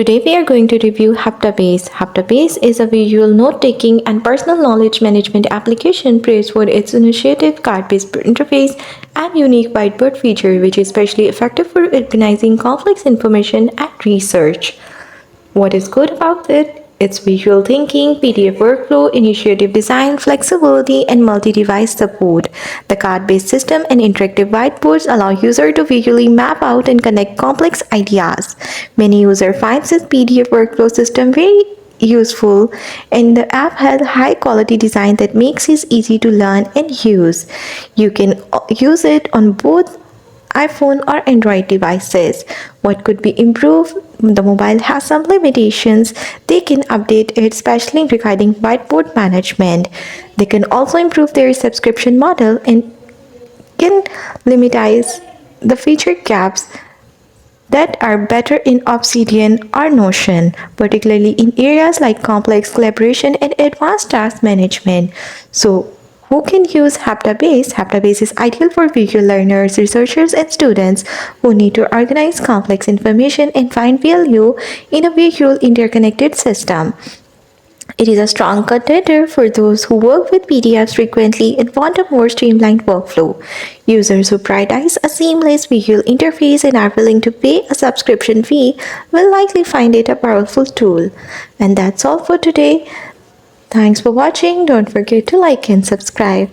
Today we are going to review Heptabase. Heptabase is a visual note-taking and personal knowledge management application praised for its innovative card-based interface and unique whiteboard feature, which is especially effective for organizing complex information and research. What is good about it? It's visual thinking, PDF workflow, initiative design, flexibility, and multi-device support. The card-based system and interactive whiteboards allow users to visually map out and connect complex ideas. Many users find this PDF workflow system very useful, and the app has high quality design that makes it easy to learn and use. You can use it on both iPhone or Android devices. What could be improved? The mobile has some limitations. They can update it, especially regarding whiteboard management. They can also improve their subscription model and can limitize the feature gaps that are better in Obsidian or Notion, particularly in areas like complex collaboration and advanced task management. So, who can use Heptabase? Heptabase is ideal for visual learners, researchers, and students who need to organize complex information and find value in a visual interconnected system. It is a strong contender for those who work with PDFs frequently and want a more streamlined workflow. Users who prioritize a seamless visual interface and are willing to pay a subscription fee will likely find it a powerful tool. And that's all for today. Thanks for watching. Don't forget to like and subscribe.